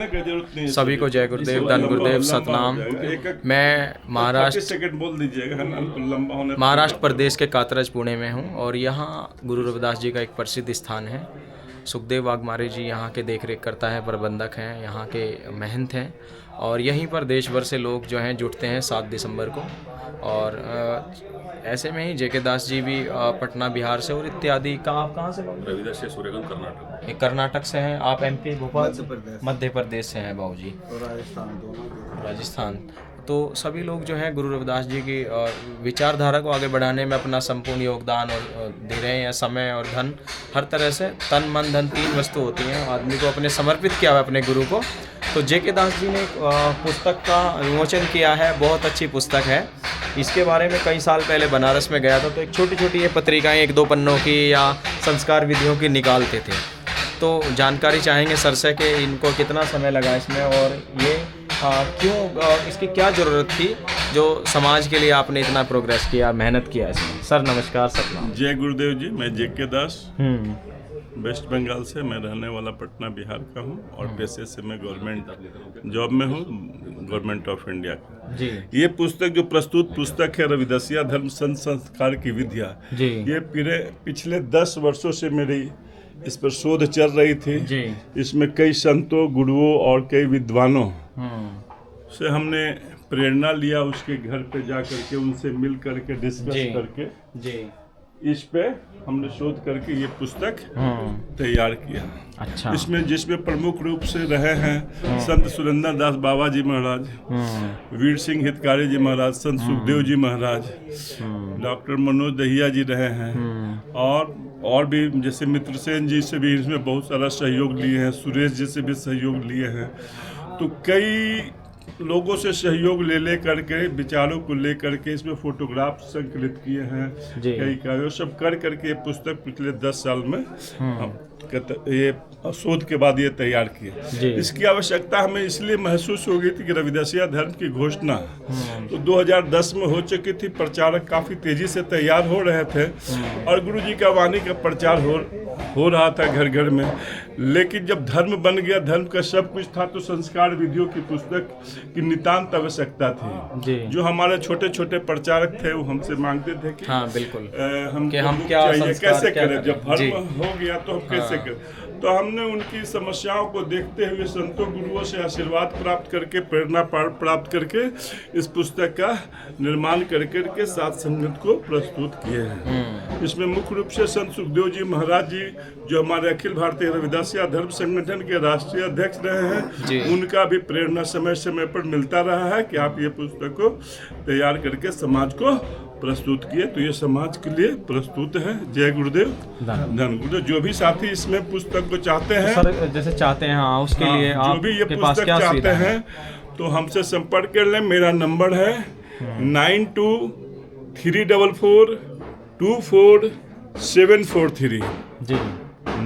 सभी को जय गुरुदेव, धन गुरुदेव, सतनाम। मैं महाराष्ट्र प्रदेश के कातरज पुणे में हूँ और यहाँ गुरु रविदास जी का एक प्रसिद्ध स्थान है। सुखदेव वाघमारे जी यहाँ के देख रेख करता है, प्रबंधक हैं, यहाँ के महंत हैं और यहीं पर देश भर से लोग जो हैं जुटते हैं 7 दिसंबर को। और ऐसे में ही जेके दास जी भी पटना बिहार से और इत्यादि। आप कहाँ से? रविदास से सूर्यगंज कर्नाटक। कर्नाटक से हैं आप? MP भोपाल, मध्य प्रदेश से हैं बाबूजी। राजस्थान। तो सभी लोग जो हैं गुरु रविदास जी की विचारधारा को आगे बढ़ाने में अपना संपूर्ण योगदान और दे रहे हैं। समय और धन, हर तरह से तन मन धन 3 वस्तु होती हैं, आदमी को अपने समर्पित किया है अपने गुरु को। तो जेके दास जी ने पुस्तक का विमोचन किया है, बहुत अच्छी पुस्तक है। इसके बारे में कई साल पहले बनारस में गया था तो एक छोटी छोटी ये पत्रिकाएँ 1-2 पन्नों की या संस्कार विधियों की निकालते थे। तो जानकारी चाहेंगे सर से कि इनको कितना समय लगा इसमें और ये क्यों, इसकी क्या ज़रूरत थी जो समाज के लिए आपने इतना प्रोग्रेस किया, मेहनत किया इसमें। सर नमस्कार, सतनाम। जय गुरुदेव जी। मैं जेके दास, वेस्ट बंगाल से। मैं रहने वाला पटना बिहार का हूँ और पेशे से मैं गवर्नमेंट जॉब में हूँ, गवर्नमेंट ऑफ इंडिया का जी। ये पुस्तक जो प्रस्तुत पुस्तक है रविदासिया धर्म संत संस्कार की विधियाँ, ये पिछले 10 वर्षों से मेरी इस पर शोध चल रही थी जी। इसमें कई संतों, गुरुओं और कई विद्वानों से हमने प्रेरणा लिया, उसके घर पे जा करके उनसे मिल करके डिस्कस करके जी। इस पे हमने शोध करके ये पुस्तक तैयार किया। अच्छा। जिसमें प्रमुख रूप से रहे हैं संत सुरेंद्र दास बाबा जी महाराज, वीर सिंह हितकारी जी महाराज, संत सुखदेव जी महाराज, डॉक्टर मनोज दहिया जी रहे हैं और भी जैसे मित्रसेन जी से भी इसमें बहुत सारा सहयोग लिए हैं, सुरेश जी से भी सहयोग लिए हैं। तो कई लोगों से सहयोग ले करके, विचारों को ले करके इसमें फोटोग्राफ संकलित किए हैं, कई कार्यों सब कर करके पुस्तक पिछले 10 साल में ये शोध के बाद ये तैयार किए। इसकी आवश्यकता हमें इसलिए महसूस हो गई थी कि रविदासिया धर्म की घोषणा तो 2010 में हो चुकी थी, प्रचारक काफी तेजी से तैयार हो रहे थे और गुरु जी का वाणी का प्रचार हो रहा था घर घर में। लेकिन जब धर्म बन गया, धर्म का सब कुछ था, तो संस्कार विधियों की पुस्तक की नितांत आवश्यकता थी। जो हमारे छोटे छोटे प्रचारक थे वो हमसे मांगते थे कि हाँ, बिल्कुल, हम क्या कैसे करें, जब धर्म हो गया तो हम कैसे करें। तो हमने उनकी समस्याओं को देखते हुए संतों गुरुओं से आशीर्वाद प्राप्त करके, प्रेरणा प्राप्त करके इस पुस्तक का निर्माण करके सात संगत को प्रस्तुत किए हैं। इसमें मुख्य रूप से संत सुखदेव जी महाराज जी, जो हमारे अखिल भारतीय रविदासिया धर्म संगठन के राष्ट्रीय अध्यक्ष रहे हैं, उनका भी प्रेरणा समय समय पर मिलता रहा है कि आप ये पुस्तक को तैयार करके समाज को प्रस्तुत किए। तो ये समाज के लिए प्रस्तुत है। जय गुरुदेव, धन गुरुदेव। जो भी साथी इसमें पुस्तक को चाहते हैं, सर जैसे चाहते हैं उसके लिए जो भी ये पुस्तक चाहते हैं तो हमसे संपर्क कर लें। मेरा नंबर है 9234244743 जी।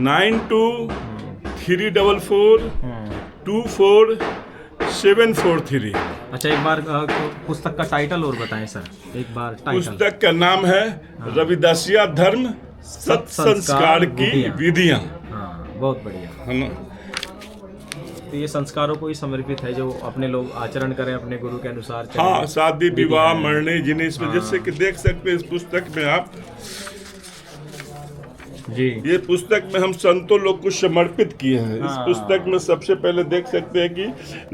9234244743। अच्छा, एक बार पुस्तक का टाइटल और बताएं सर, एक बार टाइटल। पुस्तक का नाम है रविदासिया धर्म सत संस्कार की विधियाँ। बहुत बढ़िया है ना। तो ये संस्कारों को ही समर्पित है, जो अपने लोग आचरण करें अपने गुरु के अनुसार। हाँ, शादी विवाह मरने जिन्हें इसमें जैसे कि देख सकते हैं इस पुस्तक में आप जी। ये पुस्तक में हम संतों लोग को समर्पित किए हैं। इस पुस्तक में सबसे पहले देख सकते हैं कि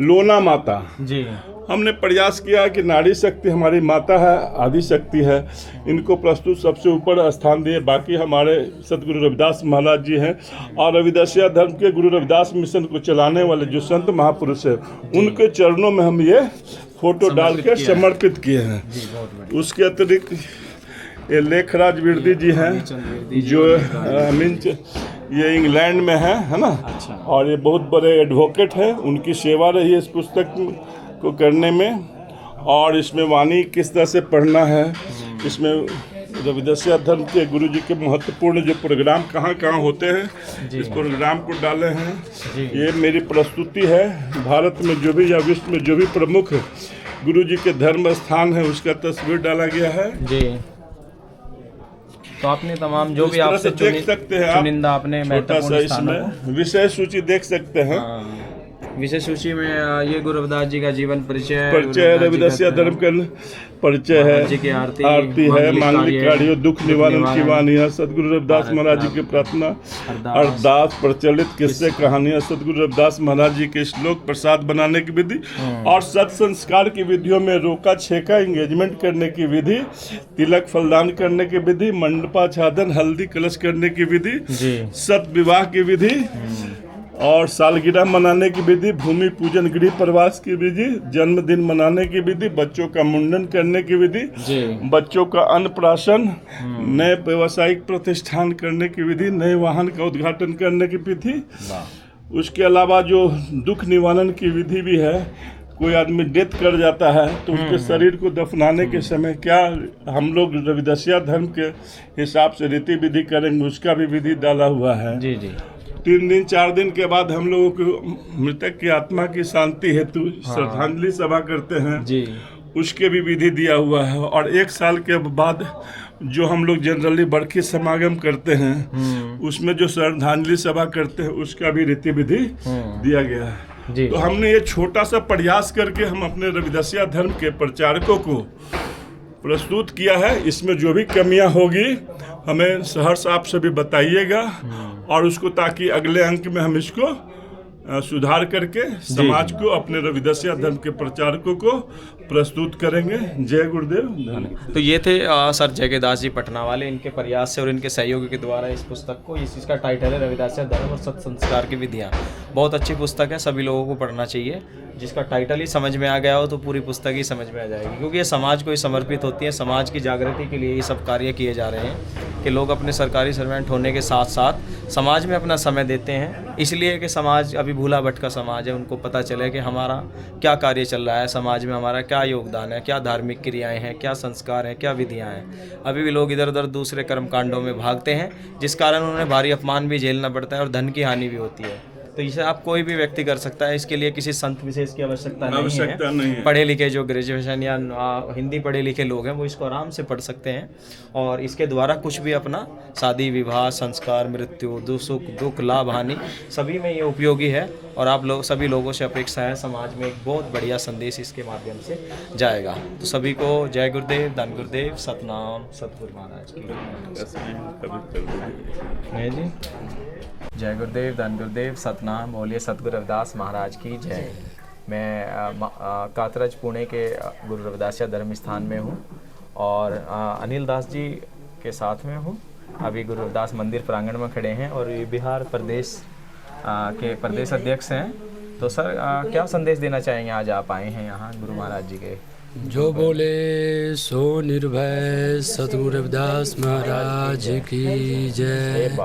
लोना माता जी, हमने प्रयास किया कि नारी शक्ति हमारी माता है, आदि शक्ति है, इनको प्रस्तुत सबसे ऊपर स्थान दिए। बाकी हमारे सतगुरु रविदास महाराज जी हैं और रविदासिया धर्म के गुरु रविदास मिशन को चलाने वाले जो संत महापुरुष है, उनके चरणों में हम ये फोटो डाल के समर्पित किए हैं। उसके अतिरिक्त ये लेखराज विरदी जी हैं, जो ये इंग्लैंड में है ना। अच्छा। और ये बहुत बड़े एडवोकेट हैं, उनकी सेवा रही है इस पुस्तक को करने में। और इसमें वाणी किस तरह से पढ़ना है, इसमें रविदासिया धर्म के गुरु जी के महत्वपूर्ण जो प्रोग्राम कहाँ कहाँ होते हैं, इस प्रोग्राम को डाले हैं। ये मेरी प्रस्तुति है। भारत में जो भी या विश्व में जो भी प्रमुख गुरु जी के धर्म स्थान है, उसका तस्वीर डाला गया है जी। तो आपने तमाम जो भी आपसे देख सकते हैं, चुनिंदा आपने महत्वपूर्ण इसमें विषय सूची देख सकते हैं। विशेष सूची में ये गुरु रविदास जी का जीवन परिचय, परिचय, रविदासिया धर्म का परिचय है, जी की आरती है, मांगलिक कार्यों, दुख निवारण की वाणियाँ, सदगुरु रविदास महाराज जी की प्रार्थना, अरदास, प्रचलित किस्से, कहानियाँ, सदगुरु रविदास महाराज जी के श्लोक, प्रसाद बनाने की विधि और सत संस्कार की विधियों में रोका छेका, एंगेजमेंट करने की विधि, तिलक फलदान करने की विधि, मंडपाच्छादन, हल्दी कलश करने की विधि, सत विवाह की विधि और सालगिरह मनाने की विधि, भूमि पूजन, गृह प्रवास की विधि, जन्मदिन मनाने की विधि, बच्चों का मुंडन करने की विधि, बच्चों का अन्नप्राशन, नए व्यवसायिक प्रतिष्ठान करने की विधि, नए वाहन का उद्घाटन करने की विधि। उसके अलावा जो दुख निवारण की विधि भी है, कोई आदमी डेथ कर जाता है तो उसके शरीर को दफनाने के समय क्या हम लोग रविदासिया धर्म के हिसाब से रीति विधि करेंगे, उसका भी विधि डाला हुआ है। 3 दिन 4 दिन के बाद हम लोगों को मृतक की आत्मा की शांति हेतु श्रद्धांजलि सभा करते हैं, उसके भी विधि दिया हुआ है। और 1 साल के बाद जो हम लोग जनरली बरखी समागम करते हैं, उसमें जो श्रद्धांजलि सभा करते हैं, उसका भी रीति विधि दिया गया है। तो हमने ये छोटा सा प्रयास करके हम अपने रविदासिया धर्म के प्रचारकों को प्रस्तुत किया है। इसमें जो भी कमियां होगी हमें सहर्ष आप सभी बताइएगा और उसको, ताकि अगले अंक में हम इसको सुधार करके समाज को, अपने रविदासिया धर्म के प्रचारकों को प्रस्तुत करेंगे। जय गुरुदेव। तो ये थे सर जय दास जी पटना वाले, इनके प्रयास से और इनके सहयोग के द्वारा इस पुस्तक को, इसका टाइटल है रविदासिया धर्म और सत संस्कार की विधियाँ। बहुत अच्छी पुस्तक है, सभी लोगों को पढ़ना चाहिए। जिसका टाइटल ही समझ में आ गया हो तो पूरी पुस्तक ही समझ में आ जाएगी, क्योंकि ये समाज को ही समर्पित होती है। समाज की जागृति के लिए ये सब कार्य किए जा रहे हैं कि लोग अपने सरकारी सर्वेंट होने के साथ साथ समाज में अपना समय देते हैं, इसलिए कि समाज अभी भूला भटका समाज है। उनको पता चले कि हमारा क्या कार्य चल रहा है, समाज में हमारा क्या योगदान है, क्या धार्मिक क्रियाएं हैं, क्या संस्कार हैं, क्या विधियां हैं। अभी भी लोग इधर उधर दूसरे कर्मकांडों में भागते हैं, जिस कारण उन्हें भारी अपमान भी झेलना पड़ता है और धन की हानि भी होती है। तो इसे आप कोई भी व्यक्ति कर सकता है, इसके लिए किसी संत विशेष की आवश्यकता नहीं है। पढ़े लिखे जो ग्रेजुएशन या हिंदी पढ़े लिखे लोग हैं वो इसको आराम से पढ़ सकते हैं और इसके द्वारा कुछ भी अपना शादी विवाह, संस्कार, मृत्यु, सुख दुख, लाभ हानि सभी में ये उपयोगी है। और आप लोग सभी लोगों से अपेक्षा है समाज में एक बहुत बढ़िया संदेश इसके माध्यम से जाएगा। तो सभी को जय गुरुदेव, धन गुरुदेव, सतनाम, सतगुरु महाराज की जी। जय गुरुदेव, धन गुरुदेव, सतनाम, बोलिए सतगुरु रविदास महाराज की जय। मैं कातरज पुणे के गुरु रविदासिया धर्म स्थान में हूँ और अनिल दास जी के साथ में हूँ। अभी गुरु रविदास मंदिर प्रांगण में खड़े हैं और ये बिहार प्रदेश के प्रदेश अध्यक्ष हैं। तो सर क्या संदेश देना चाहेंगे, आज आप आए हैं यहाँ गुरु महाराज जी के? जो बोले सो निर्भय, सतगुरु रविदास महाराज की जय।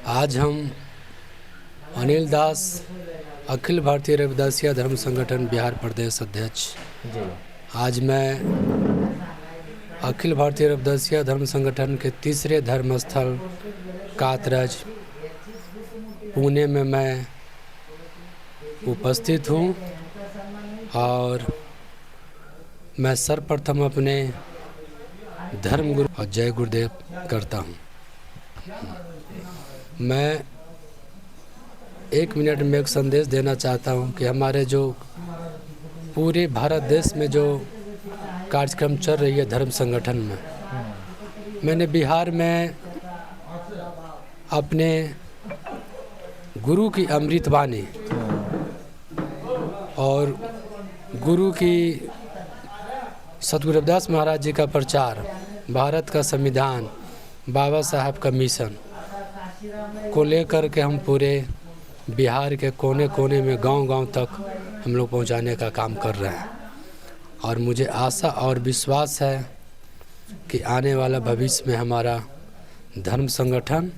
आज हम अनिल दास, अखिल भारतीय रविदासिया धर्म संगठन बिहार प्रदेश अध्यक्ष। आज मैं अखिल भारतीय रविदासिया धर्म संगठन के तीसरे धर्म स्थल कातरज पुणे में मैं उपस्थित हूँ और मैं सर्वप्रथम अपने धर्म गुरु और जय गुरुदेव करता हूँ। मैं 1 मिनट में एक संदेश देना चाहता हूँ कि हमारे जो पूरे भारत देश में जो कार्यक्रम चल रही है धर्म संगठन में, मैंने बिहार में अपने गुरु की अमृतवाणी और गुरु की सतगुरु रविदास महाराज जी का प्रचार, भारत का संविधान, बाबा साहब का मिशन को लेकर के हम पूरे बिहार के कोने कोने में, गांव-गांव तक हम लोग पहुंचाने का काम कर रहे हैं। और मुझे आशा और विश्वास है कि आने वाला भविष्य में हमारा धर्म संगठन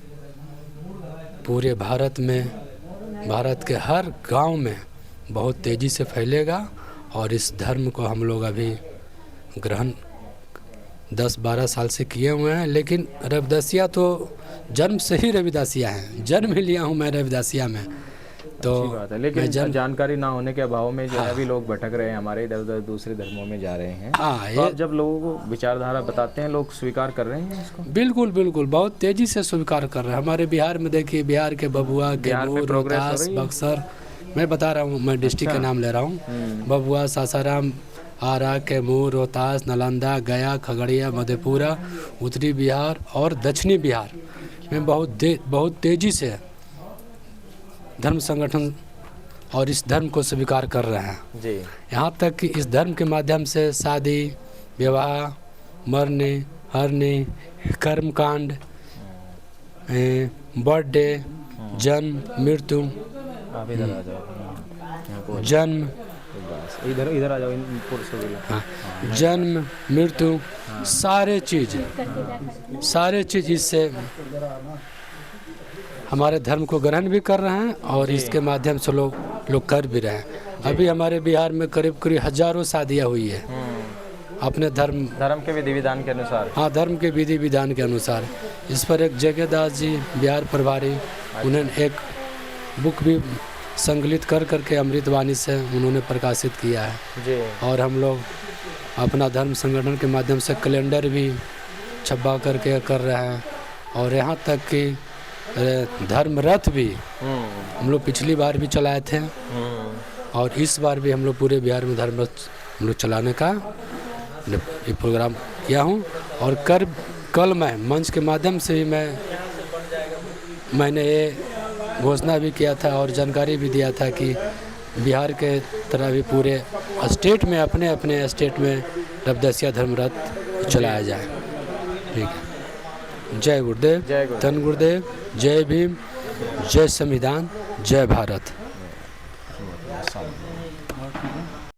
पूरे भारत में, भारत के हर गांव में बहुत तेज़ी से फैलेगा। और इस धर्म को हम लोग अभी ग्रहण 10-12 साल से किए हुए हैं, लेकिन रविदासिया तो जन्म से ही रविदासिया हैं, जन्म ही लिया हूँ मैं रविदासिया में। तो अच्छी बात है, लेकिन जानकारी ना होने के अभाव में जो है अभी लोग भटक रहे हैं, हमारे इधर उधर दूसरे धर्मों में जा रहे हैं। तो आप जब लोगों को विचारधारा बताते हैं, लोग स्वीकार कर रहे हैं इसको? बिल्कुल बिल्कुल, बहुत तेजी से स्वीकार कर रहे हैं। हमारे बिहार में देखिए, बिहार के बबुआ, कैमूर, रोहतास, बक्सर, मैं बता रहा हूँ, मैं डिस्ट्रिक्ट का नाम ले रहा हूँ, बबुआ, सासाराम, आरा, कैमूर, रोहतास, नालंदा, गया, खगड़िया, मधेपुरा, उत्तरी बिहार और दक्षिणी बिहार में बहुत तेज़ी से धर्म संगठन और इस धर्म को स्वीकार कर रहे हैं जी। यहाँ तक कि इस धर्म के माध्यम से शादी, विवाह, मरने, हरने, कर्मकांड, बर्थडे, जन्म, मृत्यु, आप इधर आ जाओ, जन्म, इधर आ जाओ, जन्म, मृत्यु, सारे चीज़ इससे हमारे धर्म को ग्रहण भी कर रहे हैं और इसके माध्यम से लोग कर भी रहे हैं। अभी हमारे बिहार में करीब हज़ारों शादियाँ हुई है अपने धर्म के विधि विधान के अनुसार। हाँ, धर्म के विधि विधान के अनुसार। इस पर एक जगदास जी, बिहार प्रभारी, उन्होंने एक बुक भी संकलित करके अमृतवाणी से उन्होंने प्रकाशित किया है जी। और हम लोग अपना धर्म संगठन के माध्यम से कैलेंडर भी छपा करके कर रहे हैं। और यहाँ तक कि धर्म रथ भी हम लोग पिछली बार भी चलाए थे और इस बार भी हम लोग पूरे बिहार में धर्म रथ हम लोग चलाने का ये प्रोग्राम किया हूँ। और कल मैं मंच के माध्यम से ही मैंने ये घोषणा भी किया था और जानकारी भी दिया था कि बिहार के तरह भी पूरे स्टेट में अपने स्टेट में रविदासिया धर्म रथ चलाया जाए। ठीक है। जय गुरुदेव, धन गुरुदेव, जय भीम, जय संविधान, जय भारत।